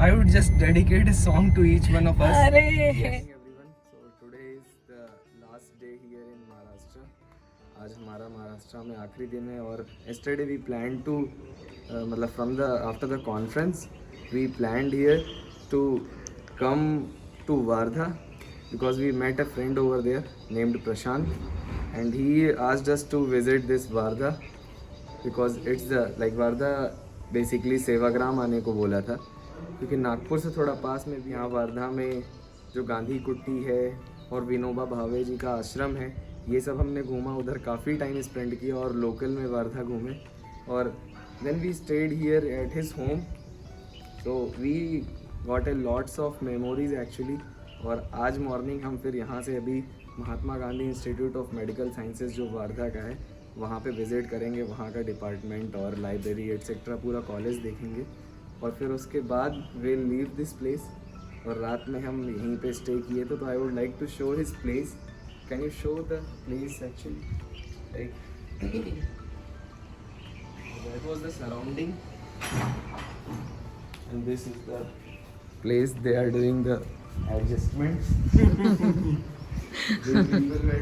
I would just dedicate a song to each one of us. अरे Yes, everyone. So today is the last day here in Maharashtra. आज हमारा महाराष्ट्र में आखिरी दिन है और yesterday we planned to मतलब after the conference we planned here to come to Wardha because we met a friend over there named Prashant and he asked us to visit this Wardha because it's the like Wardha basically Sevagram आने को बोला था क्योंकि नागपुर से थोड़ा पास में भी यहाँ वारधा में जो गांधी कुट्टी है और विनोबा भावे जी का आश्रम है ये सब हमने घूमा उधर काफ़ी टाइम स्पेंड किया और लोकल में वारधा घूमे और then we stayed here at his home तो we got a lots of memories actually और आज मॉर्निंग हम फिर यहाँ से अभी Mahatma Gandhi institute of medical sciences जो वारधा का है वहाँ पे विज़िट करेंगे वहाँ का डिपार्टमेंट और लाइब्रेरी एट्सेट्रा पूरा कॉलेज देखेंगे और फिर उसके बाद विल लीव दिस प्लेस और रात में हम यहीं पे स्टे किए तो I would like to show his place can you show the place actually like that was the surrounding and this is the place they are doing the adjustments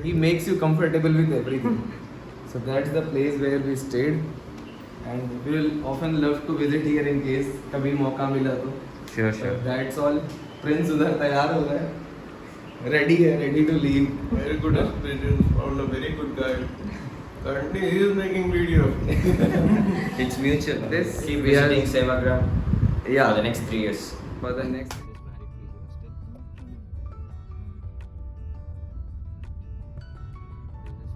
he makes you comfortable with everything so that's the place where we stayed and we will often love to visit here in case kabhi mauka mila to Sure. that's all prince udhar tayar ho raha hai ready to leave Very good experience. Found a very good guy. Currently, he is making video. It's mutual. This Keep we are- visiting Sevagram yeah for the next 3 years. for the next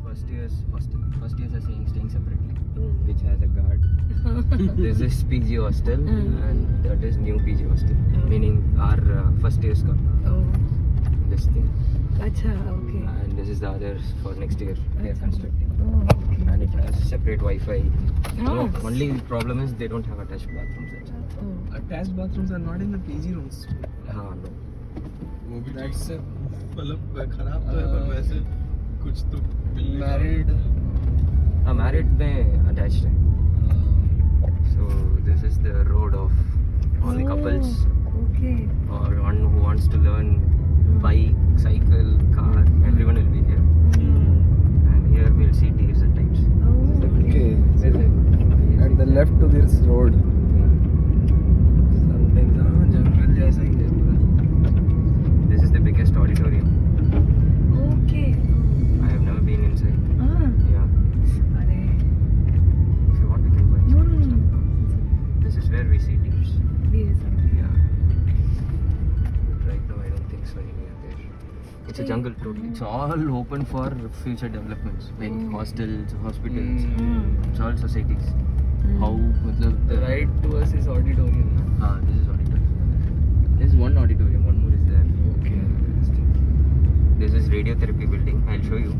First years are staying separately, which has a guard. This is PG hostel and that is new PG hostel, meaning our first years ka this thing, अच्छा okay and this is the other for next year they are constructing, and it has separate Wi-Fi. No, only problem is they don't have attached bathrooms. Attached bathrooms are not in the PG rooms. हाँ no. वो भी That's मतलब खराब तो है पर वैसे कुछ तो married. Married में attached है. So this is the road of all the couples okay or one who wants to learn bike, cycle, car. Everyone will be here, and here we'll see deers at times. okay at the left to this road Something jungle जैसा ही है पूरा. This is the biggest auditorium. Okay I have never been inside. हाँ Yeah, अरे if you want we can go No, inside. no. This is where we see deers. Yes, Yeah. Right now I don't think so anywhere there. It's a jungle totally. It's all open for future developments like hostels, hospitals. It's all societies. How मतलब The right to us is auditorium. this is auditorium. This is one auditorium, one more is there. Okay. This is radiotherapy building. I'll show you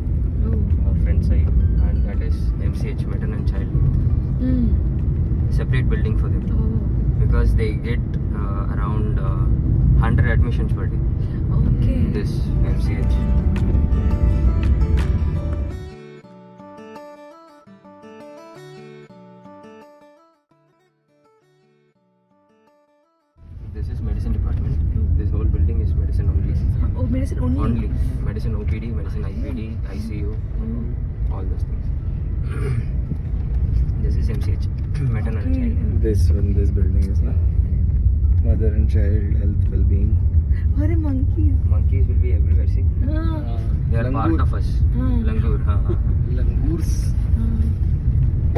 Oh. front side, and that is MCH, maternal and child. Separate building for them Oh. because they get around 100 admissions per day. Okay. This MCH. This is medicine department. This whole building is medicine only. Oh, medicine only. Only medicine OPD, medicine IPD, ICU, all those things. This is MCH, maternal and child. this building is mother and child health well-being अरे monkeys. Monkeys will be everywhere. See, हाँ they are part of us. हाँ Langur, Langurs. हाँ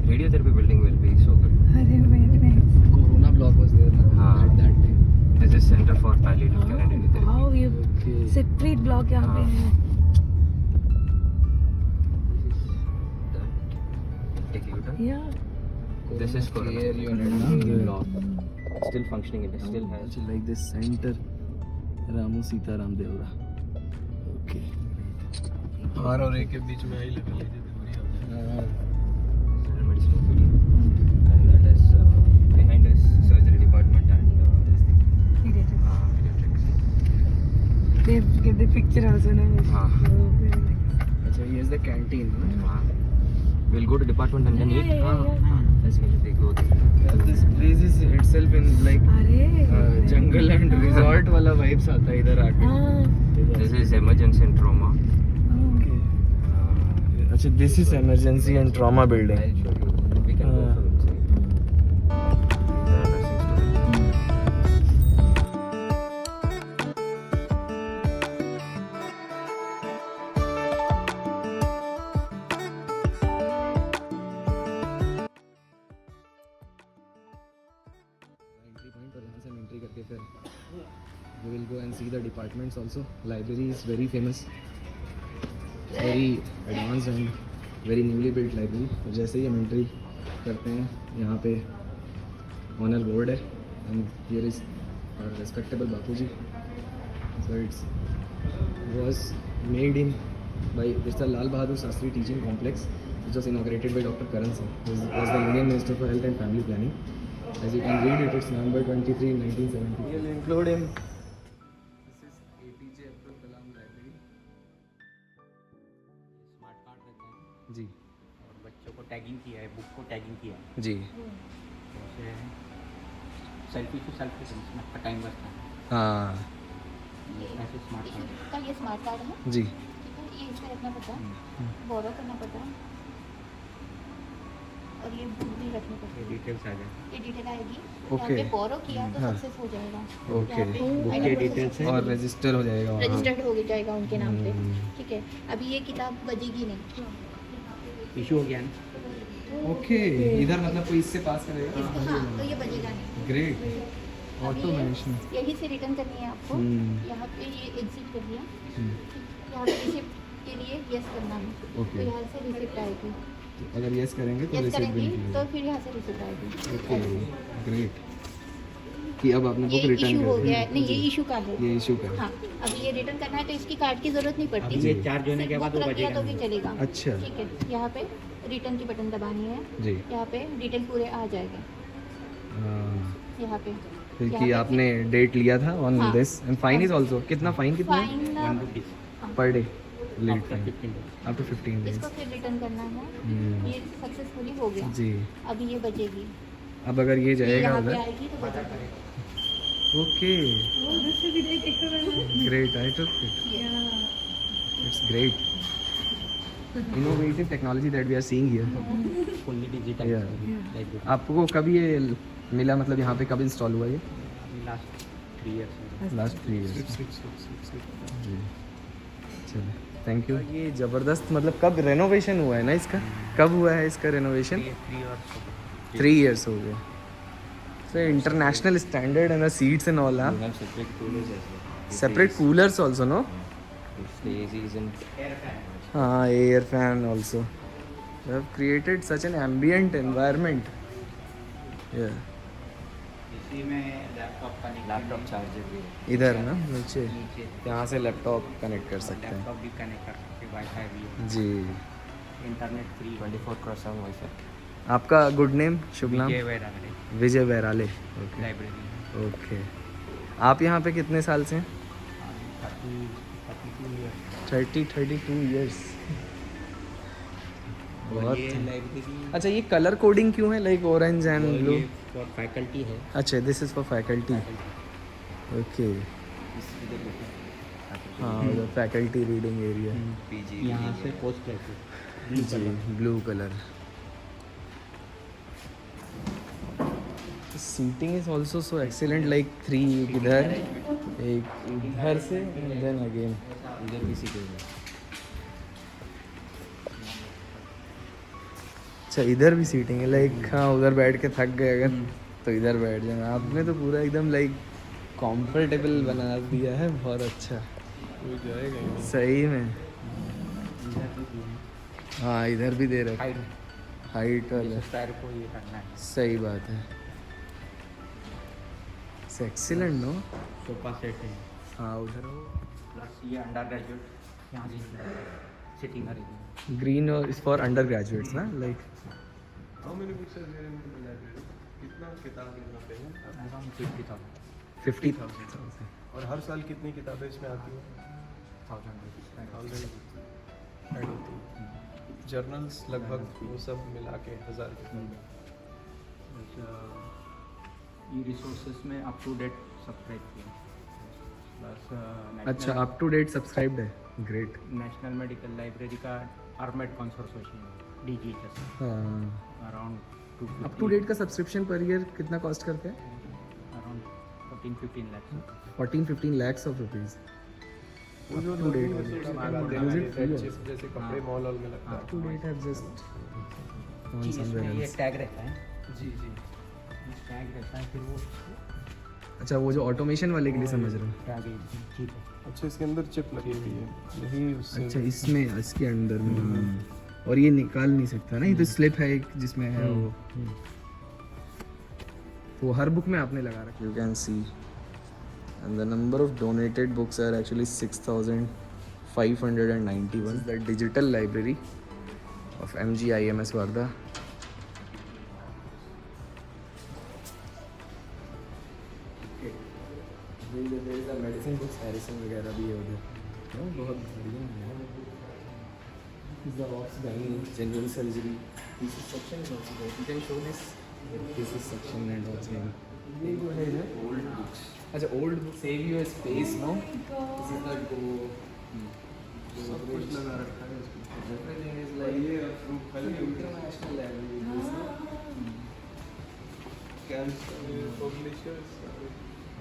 radiotherapy building will be so good. अरे very nice. Corona block was there na, हाँ. at that time. This is Center for Palliative Care and Radiotherapy. Wow, ये Okay. separate block यहाँ पे हाँ. है. Take you to. Yeah. This is Corona Care unit na. block. Still functioning. It still has. Actually, like this center Ramu Sitaram Devra okay R और A के बीच में आई लगा लीजिए तो बढ़िया हो जाएगा. General medicine OPD. And that is behind is surgery department and this thing. Pediatrics. They get the picture also na. हाँ. Oh, very nice. अच्छा, here's the canteen. हाँ. We'll go to department and then eat. Yeah. That's why they go there. This place is itself in like अरे jungle jungle and resort वाला vibes आता है इधर आके। This is emergency and trauma. अच्छा, this is emergency and trauma building. I'll show you. We can go from inside. There are nursing students. Entry point, और यहाँ से हम एंट्री करके फिर we will go and see the departments also. Library is very famous, very advanced and very newly built library. और जैसे ही हम entry करते हैं यहाँ पे ऑनर बोर्ड है and here is our respectable Bapuji. So it's was made in by Mr. Lal Bahadur Shastri Teaching Complex, which was inaugurated by Dr. Karan Singh, who was the Indian Minister for Health and Family Planning. As you can read it, it's November 23, 1970. We'll include him. This is APJ Abdul Kalam Library. Smart card रहता है जी और बच्चों को tagging किया है, book को tagging किया है, जी तो उससे सेल्फी टू सेल्फी इसमें आपका टाइम बचता है। हाँ ऐसे स्मार्ट कार्ड का ये स्मार्ट कार्ड है, जी ठीक है, ये इसमें रखना पड़ता है, बोरो करना पड़ता है और ये बुक भी रखनी पड़ती ये है। डिटेल्स आ जाए, ये डिटेल आएगी, Okay. यहाँ पे बोरो किया तो हाँ। सक्सेस हो जाएगा। Okay. बुक के डिटेल्स और रजिस्टर हो जाएगा वहाँ। रजिस्टर्ड हो जाएगा उनके नाम पे, हम्म। ठीक है। अभी ये किताब बजेगी नहीं, इशू हो गया ना। ओके, इधर मतलब कोई इससे पास करेगा। हाँ तो ये बजेगा नहीं। ग्रेट, अभी ऑटोमेशन। ये यहीं से रिटर्न करनी है आपको, हम्म। यहाँ पे ये एग्जिट कर दिया, यहाँ पे रिसिप्ट के लिए यस करना है, Okay. तो यहाँ से रिसिप्ट आएगी, अगर यस करेंगे तो यस रिसिप्ट करेंगी भी तो फिर यहाँ से रिसिप्ट आएगी। ओके, ग्रेट कि अब आपने ये बुक रिटर्न इशू कर हो दी। गया है, नहीं ये इशू का है। ये इशू का। हाँ, अभी ये रिटर्न करना है तो इसकी कार्ड की जरूरत नहीं पड़ती। अभी ये चार्ज होने के बाद वो बुक रख दिया बजेगा तो भी चलेगा। अच्छा ठीक है, यहाँ पे रिटर्न की बटन दबानी है, जी। यहाँ पे डिटेल पूरे आ जाएगा, हाँ, यहाँ पे फिर यहाँ कि पे आपने डेट लिया था ऑन हाँ। This and fine is also. कितना फाइन कितना है? Fine ₹1 per day late after fine 15 days। Up to 15 days. इसको फिर रिटर्न करना है, ये सक्सेसफुली हो गया। जी, अभी ये बजेगी, अब अगर ये ये जाएगा यहाँ पे उधर। आएगी तो बजेगी। Okay, great, I took it, it's great innovative technology that we are seeing here. Fully digital Yeah. Library आपको कब ये मिला, मतलब यहाँ पे कब इंस्टॉल हुआ ये? Last 3 years last 3 years. जी, चलो थैंक यू। ये ज़बरदस्त, मतलब कब रेनोवेशन हुआ है ना इसका? कब हुआ है इसका रेनोवेशन? 3 years 3 इयर्स हो गए। So international standard and the seats and all, We huh? have separate coolers as well. Separate coolers also, no? If the AC is in. Air fan also. They have created such an ambient environment. Yeah. इसी में laptop का Laptop charger भी है. इधर ना नीचे, नीचे यहाँ से लैपटॉप कनेक्ट कर सकते हैं। लैपटॉप भी कनेक्ट कर सकते, वाईफाई भी है, जी। Internet free 24/7 Wi-Fi. आपका गुड नेम, शुभ नाम? Vijay Vairagade Vijay Bairale. Okay library okay. आप यहाँ पे कितने साल से हैं? 32 ईयर्स। बहुत। ये लाइब्रेरी अच्छा, ये कलर कोडिंग क्यों है, like orange and blue? For faculty है। अच्छा, this is for faculty. Okay, हाँ उधर फैकल्टी रीडिंग एरिया। PG. यहाँ से पोस्ट ग्रेजुएट जी, blue colour. Seating is also so excellent, like 3 इधर, एक इधर से, देन अगेन इधर भी सीट है. अच्छा इधर भी सीटिंग है, लाइक हाँ उधर बैठ के थक गए अगर तो इधर बैठ जाना। आपने तो पूरा एकदम लाइक कंफर्टेबल बना दिया है, बहुत अच्छा। सही में। हाँ इधर भी दे रखा है, हाइट वाला। पैर को ये करना है। सही बात है, एक्सीलेंट नो। सोफा सेट है, हाँ उधर हो। प्लस ये अंडर ग्रेजुएट यहाँ से sitting arrangement. Green is for under graduates ना, like How many books are there in the library? कितना किताब यहाँ पे है? अराउंड 50,000 50,000। और हर साल कितनी किताबें इसमें आती हैं? 1000 ऐड होती हैं। जर्नल्स लगभग वो सब मिला के 1000 किताबें। ये रिसोर्सेज में अप टू डेट सब्सक्राइब किया बस। अच्छा, अप टू डेट सब्सक्राइब्ड है, ग्रेट। नेशनल मेडिकल लाइब्रेरी का आर्मेड कंसोर्शियम DGHS हाँ, अराउंड अप टू डेट का सब्सक्रिप्शन पर ईयर कितना कॉस्ट करते हैं? Around 14-15 lakh 14-15 lakhs of rupees। वो जो to date लोगों है। को Is लगाते it हैं free red also? chips जैसे कपड़े मॉल में लगता Up to date I've just gone ji, somewhere इसमें ये else। टैग रहता है, है। जी जी। टैग रहता है, फिर वो अच्छा, वो जो ऑटोमेशन वाले के लिए समझ रहे हो। टैग ठीक है। अच्छा, इसके अंदर चिप लगी हुई है, यही उससे अच्छा, इसमें इसके अंदर में, हाँ। और ये निकाल नहीं सकता ना, ये तो स्लिप है एक जिसमें है वो। तो हर बुक में आपने लगा रखा। You can see and the number of donated books are actually 6591। The digital library of MGIMS Wardha. Medicine books Harrison वगैरह भी है उधर, बहुत बढ़िया है। The Ops Gynae, general surgery, thesis section is also there. You can show this thesis section and Ops Gynae. ये जो है old books. अच्छा, old books save you a space, no? This is the go. सब कुछ लगा रखा है इसमें। Everything is like ये international level. Publishers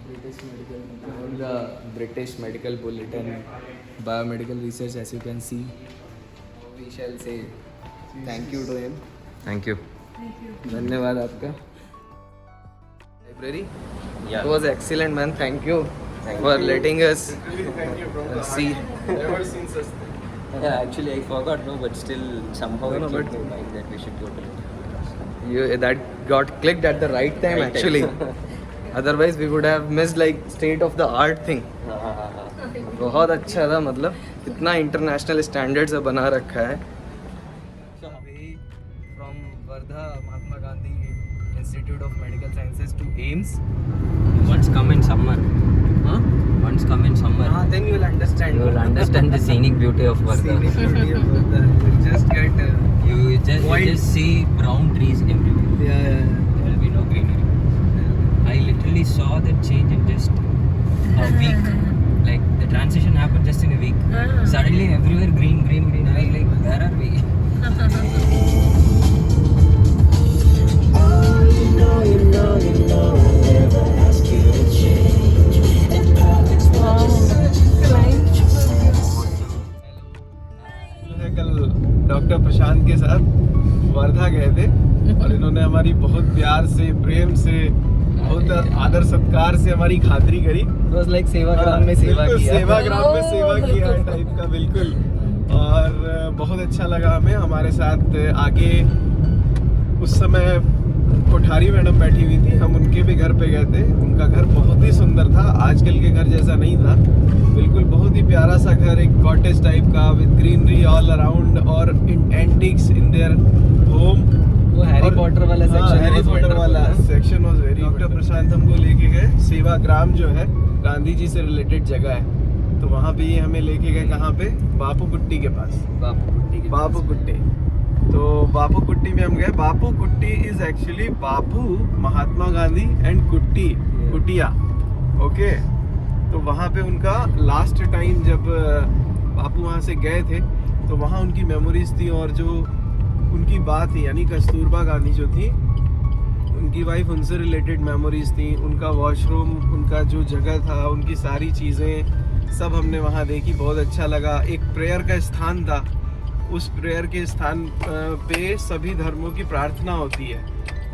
British Medical, the British Medical Bulletin, Biomedical Research, as you can see. We shall say thank you to him. Thank you. धन्यवाद आपका। Library. Yeah. It was excellent, man. Thank you for letting us see. never seen such thing. Yeah, actually I forgot, no, but still somehow No, it no, came but- to mind that we should go to it. That got clicked at the right time, Right time. actually. Otherwise, we would have missed like state of the art thing. बहुत अच्छा था, मतलब इतना international standards बना रखा है। From Wardha Mahatma Gandhi Institute of Medical Sciences to AIMS. Once come in summer. Huh? Once come in summer. Then you will understand. You will understand the scenic beauty of Wardha. Scenic beauty of Wardha. You will just get. You just see brown trees everywhere. Yeah. There will be no greenery. I literally saw that change in just a week. Like the transition happened just in a week. Suddenly everywhere green. I was like, where are we? है कल doctor प्रशांत के साथ वर्धा गए थे और इन्होंने हमारी बहुत प्यार से, प्रेम से, बहुत आदर सत्कार से हमारी खातिरी करी। It was like सेवाग्राम में सेवा बिल्कुल, किया। सेवाग्राम में सेवा किया टाइप का, बिल्कुल। और बहुत अच्छा लगा हमें। हमारे साथ आगे उस समय कोठारी मैडम बैठी हुई थी, हम उनके भी घर पे गए थे। उनका घर बहुत ही सुंदर था, आजकल के घर जैसा नहीं था, बिल्कुल बहुत ही प्यारा सा घर, एक कॉटेज टाइप का विद ग्रीनरी ऑल अराउंड और एंटिक्स इन देयर होम। वो हैरी पॉटर वाला सेक्शन, हैरी पॉटर वाला सेक्शन वाज वेरी। डॉक्टर प्रशांत हमको लेके गए सेवाग्राम, जो है गांधी जी से रिलेटेड जगह है, तो वहाँ पे ये हमें लेके गए। कहाँ पे? बापू कुट्टी के पास। बापू कुट्टी। तो बापू कुट्टी में हम गए। बापू कुट्टी is actually Bapu Mahatma Gandhi and कुट्टी, कुटिया। ओके, तो वहाँ पे उनका लास्ट टाइम जब बापू वहाँ से गए थे तो वहाँ उनकी मेमोरीज थी, और जो उनकी बात थी, यानी कस्तूरबा गांधी जो थी, उनकी वाइफ, उनसे रिलेटेड मेमोरीज थी। उनका वॉशरूम, उनका जो जगह था, उनकी सारी चीज़ें सब हमने वहाँ देखी, बहुत अच्छा लगा। एक प्रेयर का स्थान था, उस प्रेयर के स्थान पे सभी धर्मों की प्रार्थना होती है,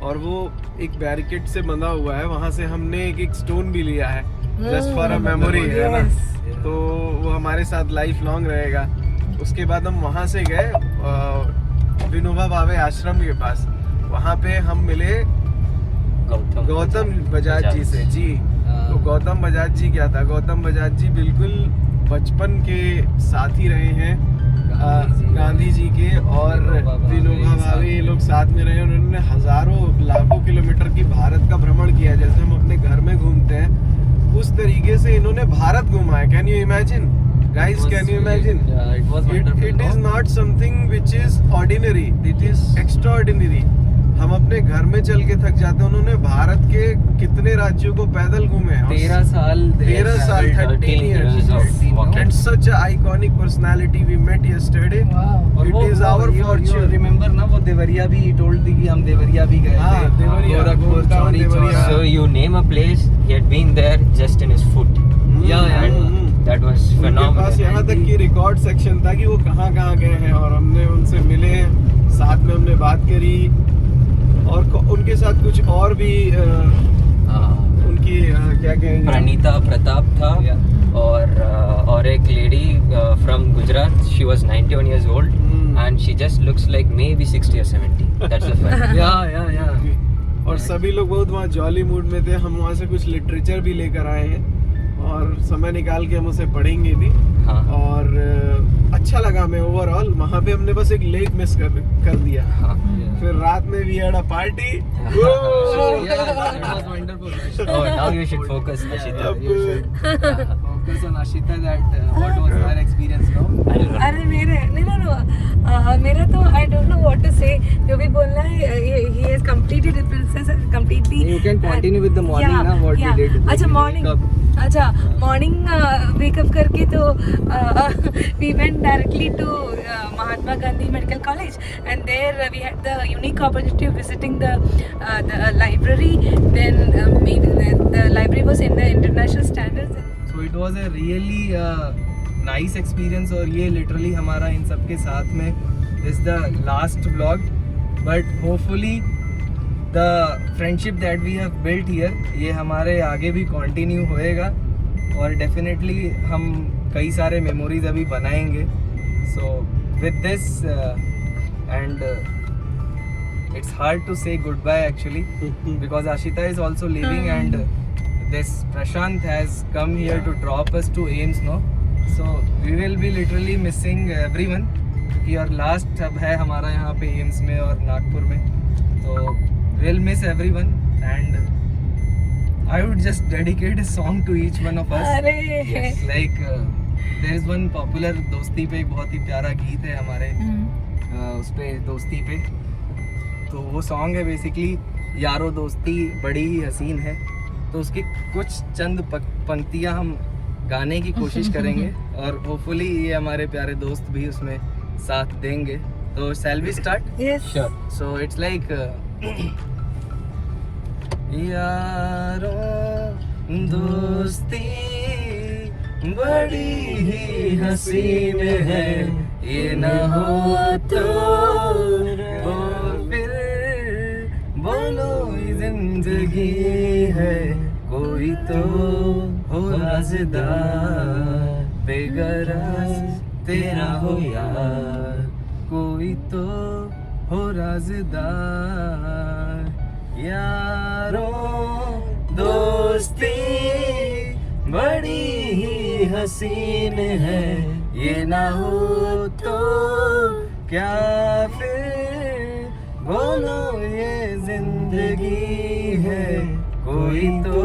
और वो एक बैरिकेड से बंधा हुआ है। वहाँ से हमने एक स्टोन भी लिया है, जस्ट फॉर अ मेमोरी, है ना। तो वो हमारे साथ लाइफ लॉन्ग रहेगा। उसके बाद हम वहाँ से गए विनोबा भावे आश्रम के पास। वहाँ पे हम मिले गौतम बजाज जी से। जी, तो गौतम बजाज जी क्या था? गौतम बजाज जी बिल्कुल बचपन के साथी रहे हैं गांधी जी के, और विनोबा भावे, ये लोग साथ में रहे। उन्होंने हजारों लाखों किलोमीटर की भारत का भ्रमण किया, जैसे हम अपने घर में घूमते हैं उस तरीके से इन्होंने भारत घूमा है। Can you imagine guys, can you imagine? It is not something which is ordinary, it is extraordinary. हम अपने घर में चल के थक जाते हैं, उन्होंने भारत के कितने राज्यों को पैदल घूमे हैं। 13 साल 13 साल 13 years and such a iconic personality we met yesterday. It is our fortune. Remember ना वो देवरिया भी टोल्ड थी कि हम देवरिया भी गए हाँ, थे, Deoria, Gorakhpur, hometown Chauri Deoria. Chaura. So you name a place, he had been there just in his foot. Yeah, And that was उनके पास phenomenal. यहाँ तक की रिकॉर्ड सेक्शन था कि वो कहाँ कहाँ गए हैं, और हमने उनसे मिले, साथ में हमने बात करी, और उनके साथ कुछ और भी उनकी क्या कहेंगे, प्रणीता प्रताप था और एक lady from Gujarat. She was 91 years old and she just looks like maybe 60 or 70. That's the fact. या और सभी लोग बहुत वहाँ जॉली मूड में थे। हम वहाँ से कुछ लिटरेचर भी लेकर आए हैं और समय निकाल के हम उसे पढ़ेंगे भी। हाँ और अच्छा लगा हमें ओवरऑल। वहाँ पे हमने बस एक लेक मिस कर दिया। हाँ. फिर रात में we had a party. Oh, now you should focus, Ashita. focus on Ashita that what was her experience now? I don't know. अरे मेरा तो I don't know what to say. जो भी बोलना है, he has completed the process completely. You can continue with the morning ना, what we did. अच्छा morning. अच्छा morning wake up करके तो we went directly to Mahatma Gandhi Medical College, and there we had the unique opportunity of visiting the library. Then the library was in the international standards. So it was a really nice experience और ये literally हमारा इन सब के साथ में this is the last vlog, but hopefully the friendship that we have built here ये हमारे आगे भी continue होएगा और definitely हम कई सारे memories अभी बनाएंगे. So with this and it's hard to say goodbye actually because Ashita is also leaving and this Prashant has come here to drop us to AIIMS now. So we will be literally missing everyone. कि और last अब है हमारा यहाँ पे AIIMS में और नागपुर में, तो we'll miss everyone and I would just dedicate a song to each one of us. अरे Yes, like there is one popular दोस्ती पे एक बहुत ही प्यारा गीत है हमारे उस पे दोस्ती पे, तो वो सॉन्ग है बेसिकली यारो दोस्ती बड़ी ही हसीन है, तो उसकी कुछ चंद पंक्तियां हम गाने की कोशिश करेंगे और होपफुली ये हमारे प्यारे दोस्त भी उसमें साथ देंगे. तो shall we start? yes Sure. So it's like यारो दोस्ती बड़ी ही हसीन है, ये न हो तो फिर बोलो ये जिंदगी है, कोई तो हो राज़दार बेगरज तेरा हो यार, कोई तो हो राज़दार. यारो दोस्ती बड़ी ही हसीन है, ये ना हो तो क्या फिर बोलो ये जिंदगी है, कोई तो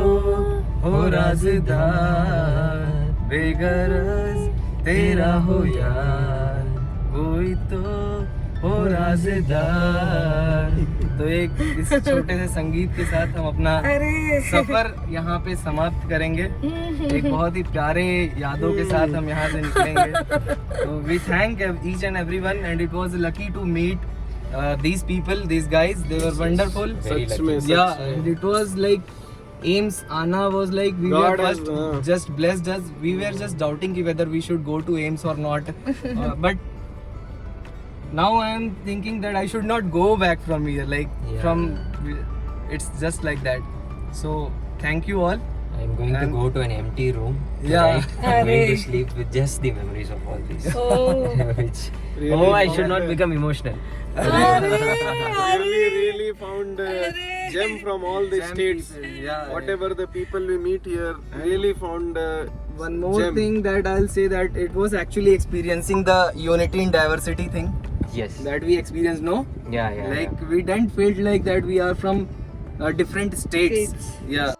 हो राज़दार बेगरज तेरा हो यार, कोई तो हो राज़दार. तो एक इस छोटे से संगीत के साथ हम अपना सफर यहाँ पे समाप्त करेंगे. एक बहुत ही प्यारे यादों के साथ हम यहाँ से निकलेंगे. तो we thank each and everyone and it was lucky to meet these people, these guys, they were wonderful. सच में Yeah, and it was like AIIMS Anna was like we God were has, first just blessed us. We were just doubting whether we should go to AIIMS or not. But now I am thinking that I should not go back from here. Like from it's just like that. So thank you all. I'm going to go to an empty room Yeah. tonight. I'm going to sleep with just the memories of all this. oh Which, Really I should not become emotional. really found gem from all the states. Yeah. Whatever the people we meet here, really found One more gem. thing that I'll say that it was actually experiencing the unity in diversity thing Yes. that we experienced. No, Yeah. like we didn't feel like that we are from different states. Yeah.